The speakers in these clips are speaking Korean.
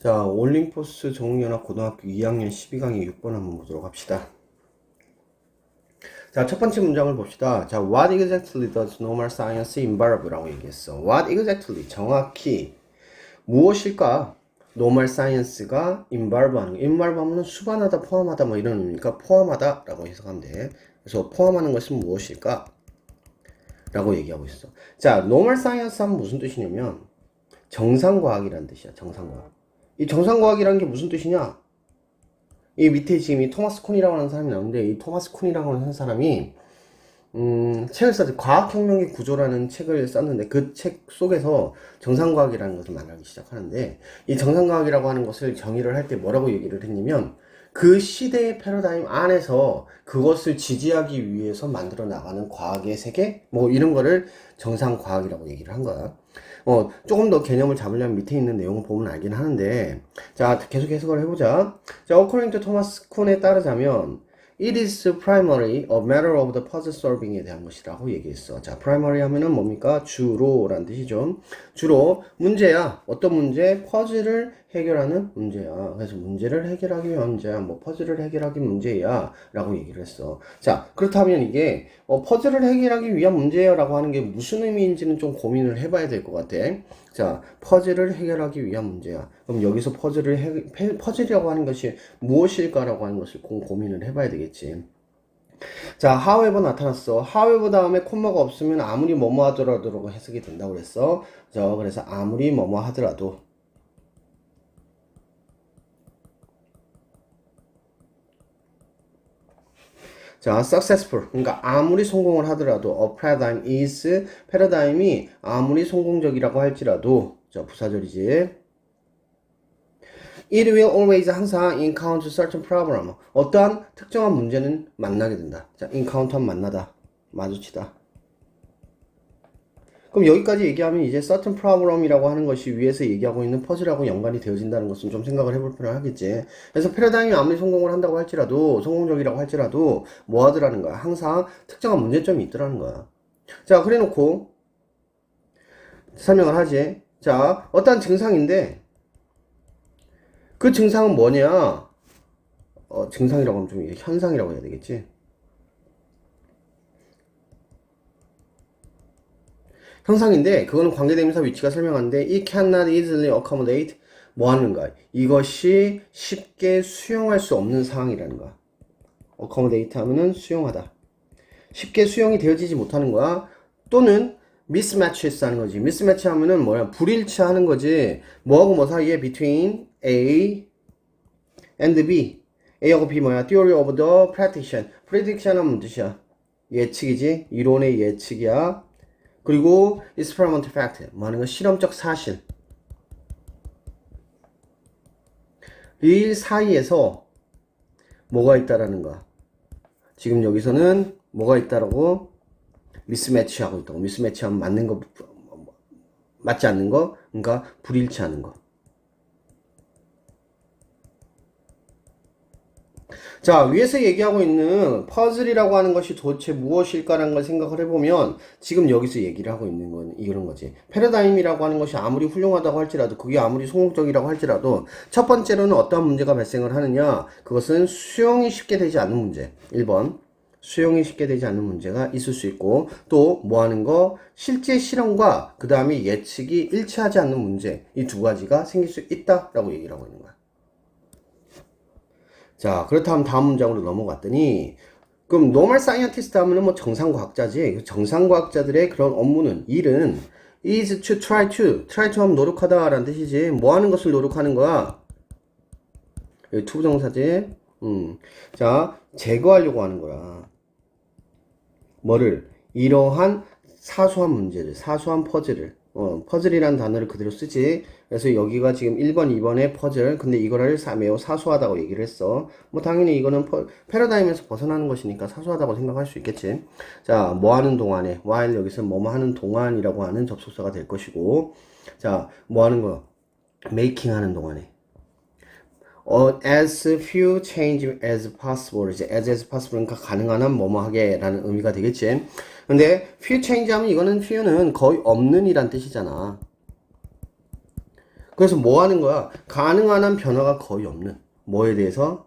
자, 올림포스 정은연합 고등학교 2학년 12강의 6번 한번 보도록 합시다. 자, 첫 번째 문장을 봅시다. 자, what exactly does normal science involve? 라고 얘기했어. What exactly, 정확히 무엇일까? normal science가 involve 하는 거. involve 하면 수반하다, 포함하다 뭐 이런 의미니까 포함하다 라고 해석하면 돼. 그래서 포함하는 것은 무엇일까? 라고 얘기하고 있어. 자, normal science 하면 무슨 뜻이냐면 정상과학이라는 뜻이야. 정상과학. 이 정상과학이라는 게 무슨 뜻이냐? 이 밑에 지금 이 토마스 콘이라고 하는 사람이 나오는데, 이 토마스 콘이라고 하는 사람이 책을 썼지. 과학혁명의 구조라는 책을 썼는데, 그 책 속에서 정상과학이라는 것을 말하기 시작하는데, 이 정상과학이라고 하는 것을 정의를 할 때 뭐라고 얘기를 했냐면, 그 시대의 패러다임 안에서 그것을 지지하기 위해서 만들어 나가는 과학의 세계? 뭐 이런 거를 정상과학이라고 얘기를 한 거야. 조금 더 개념을 잡으려면 밑에 있는 내용을 보면 알긴 하는데, 자, 계속 해석을 해보자. 자, according to 토마스 콘에 따르자면, it is primarily a matter of the puzzle solving에 대한 것이라고 얘기했어. 자, primary 하면은 뭡니까? 주로라는 뜻이죠. 주로 문제야. 어떤 문제? 퍼즐을 해결하는 문제야. 그래서 문제를 해결하기 위한 문제야. 뭐 퍼즐을 해결하기 문제야. 라고 얘기를 했어. 자, 그렇다면 이게 퍼즐을 해결하기 위한 문제야 라고 하는 게 무슨 의미인지는 좀 고민을 해봐야 될 것 같아. 자, 퍼즐을 해결하기 위한 문제야. 그럼 여기서 퍼즐이라고 하는 것이 무엇일까라고 하는 것을 고민을 해봐야 되겠지. 자, however 나타났어. however 다음에 콤마가 없으면 아무리 뭐뭐 하더라도 해석이 된다고 그랬어. 자, 그래서 아무리 뭐뭐 하더라도. 자, successful. 그러니까 아무리 성공을 하더라도 a paradigm is 패러다임이 아무리 성공적이라고 할지라도 자, 부사절이지. It will always 항상 encounter certain problem. 어떠한 특정한 문제는 만나게 된다. 자, encounter 만나다. 마주치다. 그럼 여기까지 얘기하면 이제 certain problem이라고 하는 것이 위에서 얘기하고 있는 퍼즐하고 연관이 되어진다는 것은 좀 생각을 해볼 필요는 하겠지. 그래서 패러다임이 아무리 성공을 한다고 할지라도, 성공적이라고 할지라도 뭐 하더라는 거야? 항상 특정한 문제점이 있더라는 거야. 자, 그래 놓고 설명을 하지. 자, 어떠한 증상인데 그 증상은 뭐냐? 증상이라고 하면 좀 현상이라고 해야 되겠지. 현상인데 그거는 관계대명사 위치가 설명하는데 it cannot easily accommodate 뭐 하는가? 이것이 쉽게 수용할 수 없는 상황이라는 거야. accommodate 하면은 수용하다. 쉽게 수용이 되어지지 못하는 거야. 또는 mismatches 하는 거지. mismatch 하면은 뭐야? 불일치하는 거지. 뭐하고 뭐 사이에 between A and B. A하고 B 뭐야? theory of the prediction. prediction 하면 무슨 뜻이야? 예측이지. 이론의 예측이야. 그리고 experimental fact, 뭐 하는 거 실험적 사실. 이 사이에서 뭐가 있다라는 거야. 지금 여기서는 뭐가 있다라고 미스매치 하고 있다고. 미스매치 하면 맞는 거, 맞지 않는 거, 그러니까 불일치하는 거. 자, 위에서 얘기하고 있는 퍼즐이라고 하는 것이 도대체 무엇일까라는 걸 생각을 해보면 지금 여기서 얘기를 하고 있는 건 이런 거지. 패러다임이라고 하는 것이 아무리 훌륭하다고 할지라도 그게 아무리 성공적이라고 할지라도 첫 번째로는 어떠한 문제가 발생을 하느냐? 그것은 수용이 쉽게 되지 않는 문제. 1번. 수용이 쉽게 되지 않는 문제가 있을 수 있고 또 뭐 하는 거? 실제 실험과 그 다음에 예측이 일치하지 않는 문제. 이 두 가지가 생길 수 있다라고 얘기를 하고 있는 거야. 자, 그렇다면 다음 문장으로 넘어갔더니 그럼 normal scientist 하면은 뭐 정상과학자지. 정상과학자들의 그런 업무는 일은 is to try to 하면 노력하다 라는 뜻이지. 뭐 하는 것을 노력하는 거야? 여기 to 부정사지. 자, 제거하려고 하는 거야. 뭐를? 이러한 사소한 문제를, 사소한 퍼즐을. 퍼즐이라는 단어를 그대로 쓰지. 그래서 여기가 지금 1번, 2번의 퍼즐. 근데 이거를 매우 사소하다고 얘기를 했어. 뭐 당연히 이거는 패러다임에서 벗어나는 것이니까 사소하다고 생각할 수 있겠지. 자, 뭐 하는 동안에 while 여기서 뭐뭐 하는 동안이라고 하는 접속사가 될 것이고. 자, 뭐 하는 거? making 하는 동안에. as few change as possible. 이제 as possible 그러니까 가능한 한 뭐뭐 하게 라는 의미가 되겠지. 근데 few change 하면 이거는 few는 거의 없는 이란 뜻이잖아. 그래서 뭐 하는 거야? 가능한 한 변화가 거의 없는 뭐에 대해서?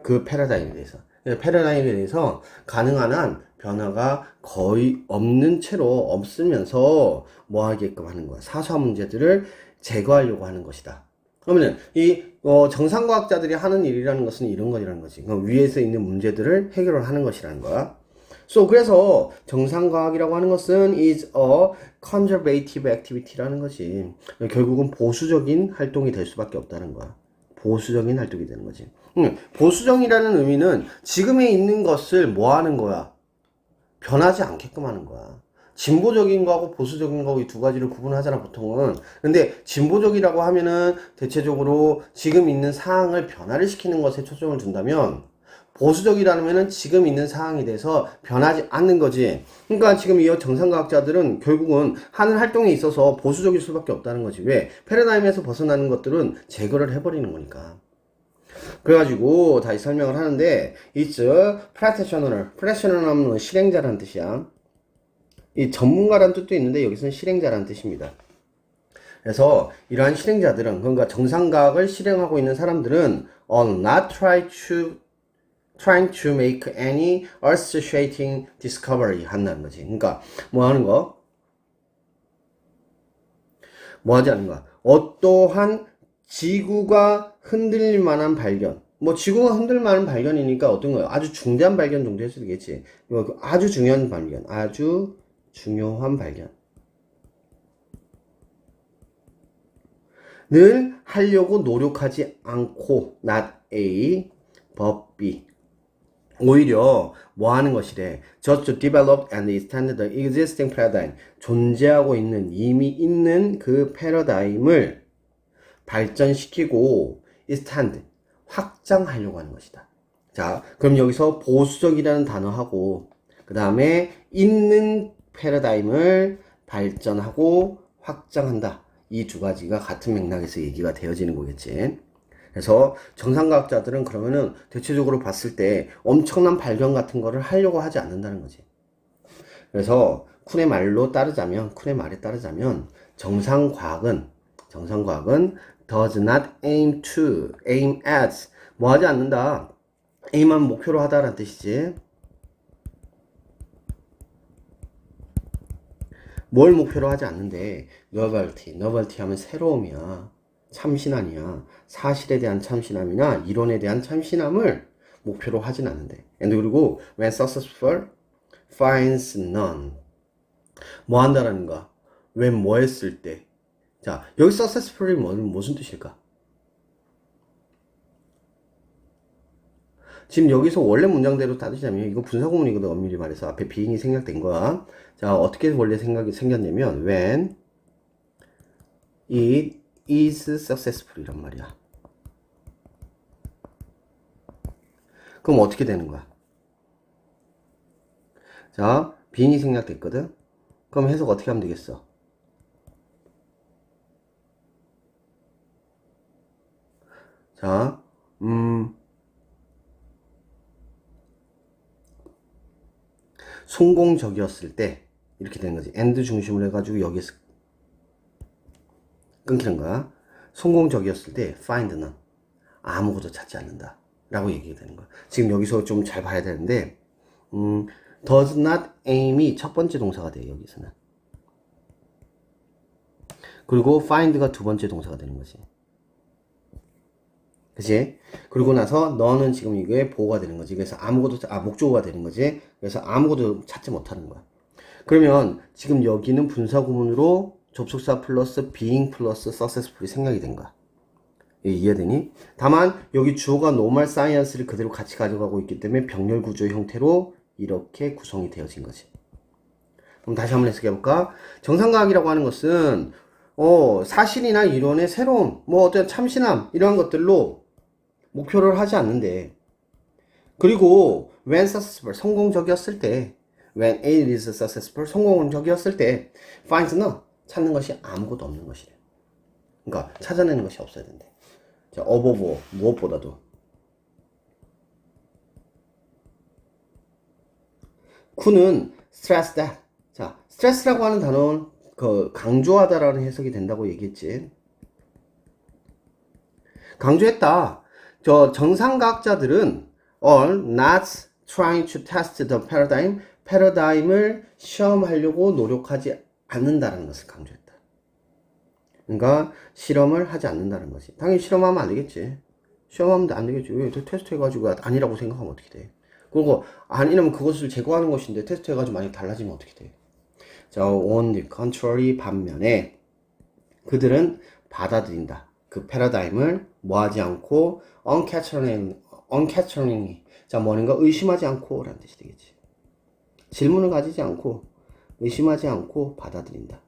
그 패러다임에 대해서. 패러다임에 대해서 가능한 한 변화가 거의 없는 채로 없으면서 뭐 하게끔 하는 거야? 사소한 문제들을 제거하려고 하는 것이다. 그러면 이 정상과학자들이 하는 일이라는 것은 이런 거라는 거지. 위에서 있는 문제들을 해결을 하는 것이라는 거야. 그래서 정상과학이라고 하는 것은 is a conservative activity라는 거지. 결국은 보수적인 활동이 될 수밖에 없다는 거야. 보수적인 활동이 되는 거지. 보수적이라는 의미는 지금에 있는 것을 뭐 하는 거야? 변하지 않게끔 하는 거야. 진보적인 거하고 보수적인 거하고 이 두 가지를 구분하잖아, 보통은. 근데 진보적이라고 하면은 대체적으로 지금 있는 상황을 변화를 시키는 것에 초점을 둔다면 보수적이라면은 지금 있는 상황에 대해서 변하지 않는 거지. 그러니까 지금 이 정상과학자들은 결국은 하는 활동에 있어서 보수적일 수밖에 없다는 거지. 왜? 패러다임에서 벗어나는 것들은 제거를 해버리는 거니까. 그래가지고 다시 설명을 하는데 it's practitioner. practitioner 하면 실행자라는 뜻이야. 이 전문가라는 뜻도 있는데 여기서는 실행자라는 뜻입니다. 그래서 이러한 실행자들은 그러니까 정상과학을 실행하고 있는 사람들은 not trying to make any earth-shaking discovery 한다는 거지. 그러니까 뭐 하는 거? 뭐 하지 않는 거야? 어떠한 지구가 흔들릴 만한 발견. 뭐 지구가 흔들릴 만한 발견이니까 어떤 거예요? 아주 중대한 발견 정도 할 수도 있겠지. 아주 중요한 발견. 아주 중요한 발견. 늘 하려고 노력하지 않고 not A, but B. 오히려 뭐 하는 것이래? Just to develop and extend the existing paradigm. 존재하고 있는, 이미 있는 그 패러다임을 발전시키고 extend, 확장하려고 하는 것이다. 자, 그럼 여기서 보수적이라는 단어하고 그 다음에 있는 패러다임을 발전하고 확장한다. 이 두 가지가 같은 맥락에서 얘기가 되어지는 거겠지. 그래서 정상과학자들은 그러면은 대체적으로 봤을 때 엄청난 발견 같은 거를 하려고 하지 않는다는 거지. 그래서 쿤의 말에 따르자면 정상과학은 does not aim at 뭐 하지 않는다. aim은 목표로 하다라는 뜻이지. 뭘 목표로 하지 않는데 novelty 하면 새로움이야. 참신함이야. 사실에 대한 참신함이나 이론에 대한 참신함을 목표로 하진 않는데. 그리고 when successful finds none. 뭐 한다라는 거야? when 뭐 했을 때. 자, 여기 successful이 무슨 뜻일까? 지금 여기서 원래 문장대로 따지자면 이거 분사구문이거든. 엄밀히 말해서 앞에 being이 생략된 거야. 자, 어떻게 원래 생각이 생겼냐면 when it is successful 이란 말이야. 그럼 어떻게 되는 거야? 자, being이 생략됐거든. 그럼 해석 어떻게 하면 되겠어? 자, 성공적이었을 때 이렇게 되는 거지. and 중심으로 해가지고 여기서 끊기는 거야. 성공적이었을 때 find none. 아무것도 찾지 않는다 라고 얘기가 되는 거야. 지금 여기서 좀 잘 봐야 되는데 does not aim이 첫 번째 동사가 돼요. 여기서는. 그리고 find가 두 번째 동사가 되는 거지. 그치? 그리고 나서 너는 지금 이게 보호가 되는 거지. 그래서 목적어가 되는 거지. 그래서 아무것도 찾지 못하는 거야. 그러면 지금 여기는 분사구문으로 접속사 플러스 being 플러스 successfully 생략이 된 거야. 이해되니? 다만 여기 주어가 normal science를 그대로 같이 가져가고 있기 때문에 병렬 구조의 형태로 이렇게 구성이 되어진 거지. 그럼 다시 한번 해석해볼까? 정상과학이라고 하는 것은 사실이나 이론의 새로움, 뭐 어떤 참신함 이러한 것들로 목표를 하지 않는데, 그리고 when successful 성공적이었을 때, when it is successful 성공적이었을 때 finds none 찾는 것이 아무것도 없는 것이래. 그러니까 찾아내는 것이 없어야 된대. 자, above 무엇보다도 쿠는 stressed. 자, stress라고 하는 단어는 강조하다라는 해석이 된다고 얘기했지. 강조했다. 저 정상과학자들은 are not trying to test the paradigm, 패러다임을 시험하려고 노력하지 않는다는 것을 강조했다. 그러니까 실험을 하지 않는다는 거지. 당연히 실험하면 안 되겠지. 시험하면 안 되겠지. 왜 테스트 해가지고 아니라고 생각하면 어떻게 돼? 그리고 아니라면 그것을 제거하는 것인데 테스트 해가지고 만약 달라지면 어떻게 돼? 자, on the contrary 반면에 그들은 받아들인다. 그 패러다임을 뭐하지 않고 unquestioning 자, 뭔가 의심하지 않고 라는 뜻이 되겠지. 질문을 가지지 않고 의심하지 않고 받아들인다.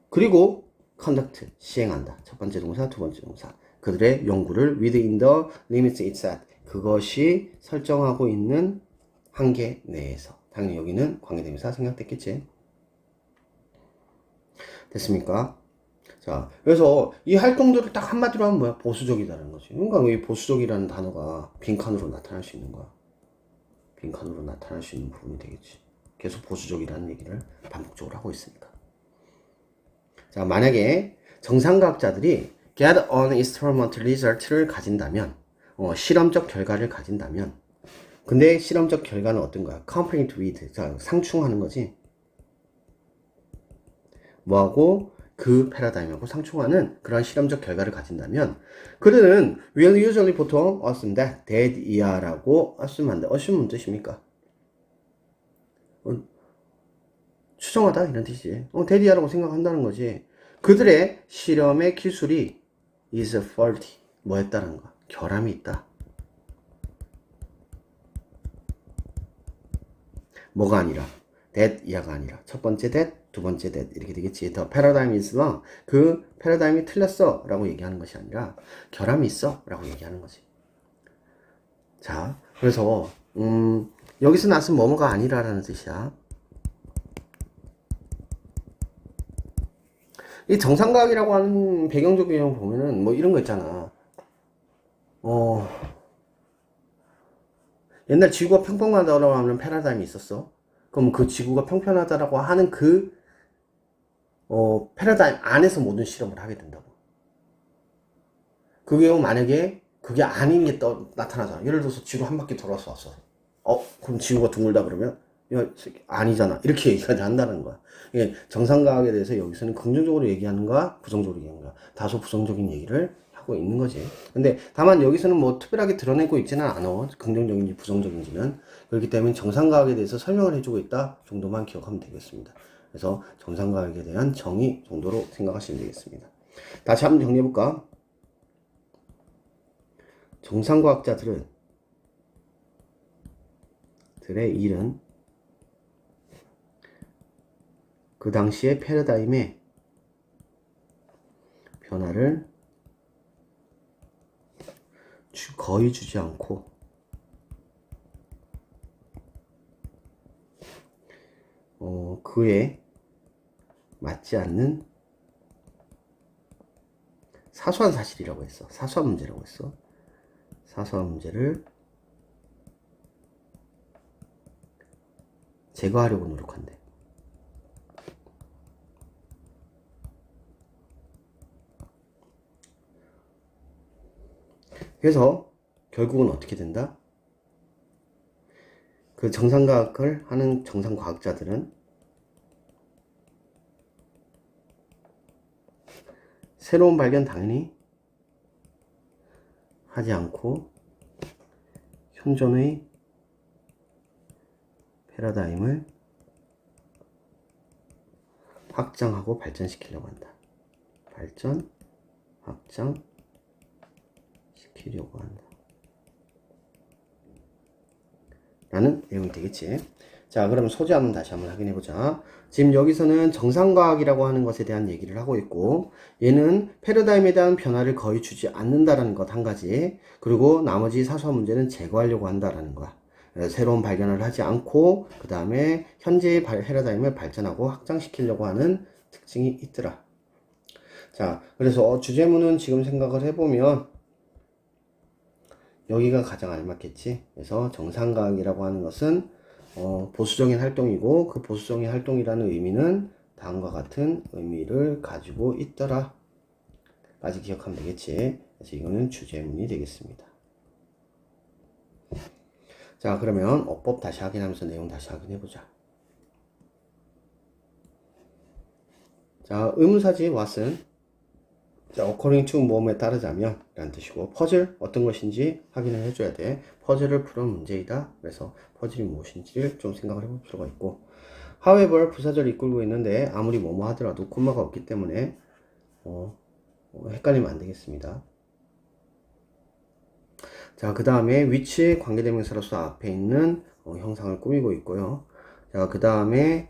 그리고 conduct 시행한다. 첫 번째 동사, 두 번째 동사. 그들의 연구를 within the limits it set 그것이 설정하고 있는 한계 내에서. 당연히 여기는 관계대명사 생략됐겠지. 됐습니까? 자, 그래서 이 활동들을 딱 한마디로 하면 뭐야? 보수적이다라는 거지. 그러니까 이 보수적이라는 단어가 빈칸으로 나타날 수 있는 거야. 빈칸으로 나타날 수 있는 부분이 되겠지. 계속 보수적이라는 얘기를 반복적으로 하고 있으니까. 자, 만약에 정상과학자들이 get an experiment result를 가진다면, 실험적 결과를 가진다면, 근데 실험적 결과는 어떤 거야? compare with, 자, 상충하는 거지. 뭐하고 그 패러다임하고 상충하는 그런 실험적 결과를 가진다면 그들은 will usually 보통 assume that, that 이하라고 assume 한다. assume은 뜻입니까? 추정하다 이런 뜻이지. that 이하라고 생각한다는 거지. 그들의 실험의 기술이 is faulty. 뭐 했다는 거야? 결함이 있다. 뭐가 아니라 that 이하가 아니라 첫 번째 that, 두 번째 that 이렇게 되겠지. The paradigm is wrong. 그 패러다임이 틀렸어 라고 얘기하는 것이 아니라 결함이 있어 라고 얘기하는 거지. 자, 그래서 여기서 나선 뭐뭐가 아니라 라는 뜻이야. 이 정상과학이라고 하는 배경적 배경 보면은 뭐 이런 거 있잖아. 옛날 지구가 평평하다고 하는 패러다임이 있었어. 그럼 그 지구가 평평하다라고 하는 그 패러다임 안에서 모든 실험을 하게 된다고. 그게 만약에 그게 아닌 게 나타나잖아. 예를 들어서 지구 한 바퀴 돌아서 왔어. 그럼 지구가 둥글다 그러면 야, 아니잖아. 이렇게 얘기까지 한다는 거야. 이게 정상과학에 대해서 여기서는 긍정적으로 얘기하는가 부정적으로 얘기하는가 다소 부정적인 얘기를 하고 있는 거지. 근데 다만 여기서는 뭐 특별하게 드러내고 있지는 않아. 긍정적인지 부정적인지는. 그렇기 때문에 정상과학에 대해서 설명을 해주고 있다 정도만 기억하면 되겠습니다. 그래서 정상과학에 대한 정의 정도로 생각하시면 되겠습니다. 다시 한번 정리해볼까? 정상과학자들은 들의 일은 그 당시의 패러다임의 변화를 거의 주지 않고 그에 맞지 않는 사소한 사실이라고 했어. 사소한 문제라고 했어. 사소한 문제를 제거하려고 노력한대. 그래서 결국은 어떻게 된다? 그 정상과학을 하는 정상과학자들은 새로운 발견 당연히 하지 않고 현존의 패러다임을 확장하고 발전시키려고 한다. 발전, 확장, 시키려고 한다. 라는 내용이 되겠지. 자, 그럼 소재 한번 다시 한번 확인해 보자. 지금 여기서는 정상과학이라고 하는 것에 대한 얘기를 하고 있고, 얘는 패러다임에 대한 변화를 거의 주지 않는다라는 것 한 가지, 그리고 나머지 사소한 문제는 제거하려고 한다라는 거야. 새로운 발견을 하지 않고 그 다음에 현재의 패러다임을 발전하고 확장시키려고 하는 특징이 있더라. 자, 그래서 주제문은 지금 생각을 해보면 여기가 가장 알맞겠지. 그래서 정상과학이라고 하는 것은 보수적인 활동이고 그 보수적인 활동이라는 의미는 다음과 같은 의미를 가지고 있더라. 까지 기억하면 되겠지. 그래서 이거는 주제문이 되겠습니다. 자, 그러면 어법 다시 확인하면서 내용 다시 확인해보자. 자, 의문사지 what은 자, according to 뭐뭐에 따르자면 라는 뜻이고, 퍼즐 어떤 것인지 확인을 해줘야 돼. 퍼즐을 푸는 문제이다. 그래서 퍼즐이 무엇인지를 좀 생각을 해볼 필요가 있고, however 부사절이 이끌고 있는데 아무리 뭐뭐 하더라도 콤마가 없기 때문에 헷갈리면 안 되겠습니다. 자, 그 다음에 which 관계대명사로서 앞에 있는 형상을 꾸미고 있고요. 자, 그 다음에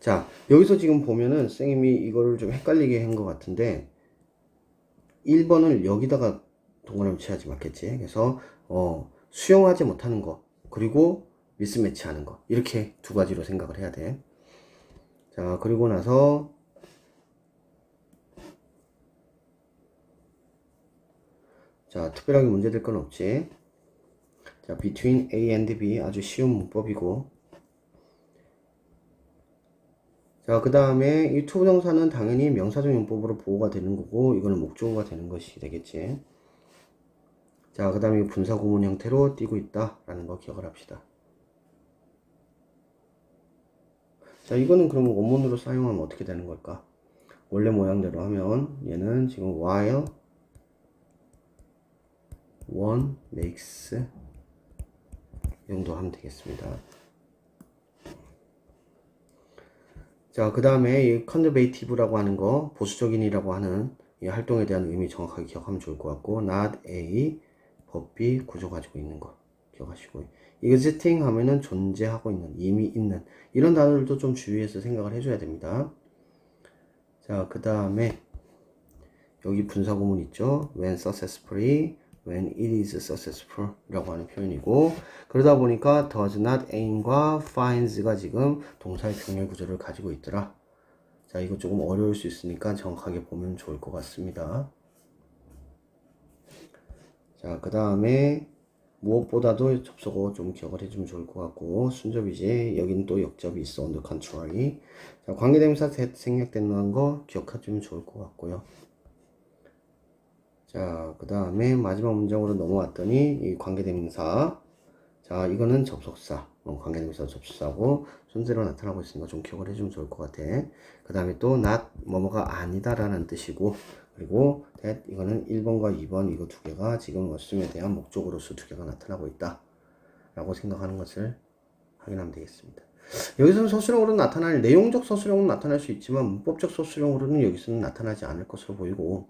자, 여기서 지금 보면은 선생님이 이거를 좀 헷갈리게 한 것 같은데 1번을 여기다가 동그라미 쳐야지 맞겠지. 그래서 수용하지 못하는 거 그리고 미스매치 하는 거 이렇게 두 가지로 생각을 해야 돼. 자, 그리고 나서 자, 특별하게 문제될 건 없지. 자, between A and B 아주 쉬운 문법이고, 자, 그 다음에 이 투부정사는 당연히 명사적 용법으로 보호가 되는 거고, 이거는 목적어가 되는 것이 되겠지. 자, 그 다음에 분사 구문 형태로 띄고 있다 라는 거 기억을 합시다. 자, 이거는 그러면 원문으로 사용하면 어떻게 되는 걸까? 원래 모양대로 하면 얘는 지금 while one makes 이 정도 하면 되겠습니다. 자, 그 다음에 이 conservative라고 하는 거, 보수적인이라고 하는 이 활동에 대한 의미 정확하게 기억하면 좋을 것 같고, not A, 법 B, 구조 가지고 있는 거 기억하시고, existing 하면은 존재하고 있는, 이미 있는 이런 단어들도 좀 주의해서 생각을 해줘야 됩니다. 자, 그 다음에 여기 분사 구문 있죠? when successfully, when it is successful 라고 하는 표현이고, 그러다 보니까 does not aim과 finds가 지금 동사의 병렬 구조를 가지고 있더라. 자, 이거 조금 어려울 수 있으니까 정확하게 보면 좋을 것 같습니다. 자, 그 다음에 무엇보다도 접속어 좀 기억을 해주면 좋을 것 같고, 순접이지. 여기는 또 역접이 있어, on the contrary. 자, 관계대명사 생략된다는 거 기억해주면 좋을 것 같고요. 자, 그 다음에 마지막 문장으로 넘어왔더니 이 관계대명사, 자, 이거는 접속사, 관계대명사 접속사고 순서로 나타나고 있으니까 좀 기억을 해주면 좋을 것 같아. 그 다음에 또 not 뭐뭐가 아니다 라는 뜻이고, 그리고 that 이거는 1번과 2번 이거 두 개가 지금 어순에 대한 목적으로서 두 개가 나타나고 있다 라고 생각하는 것을 확인하면 되겠습니다. 여기서는 서술형으로 나타날, 내용적 서술형으로 나타날 수 있지만 문법적 서술형으로는 여기서는 나타나지 않을 것으로 보이고,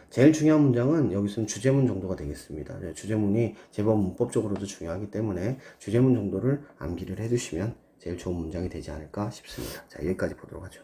제일 중요한 문장은 여기서는 주제문 정도가 되겠습니다. 주제문이 제법 문법적으로도 중요하기 때문에 주제문 정도를 암기를 해두시면 제일 좋은 문장이 되지 않을까 싶습니다. 자, 여기까지 보도록 하죠.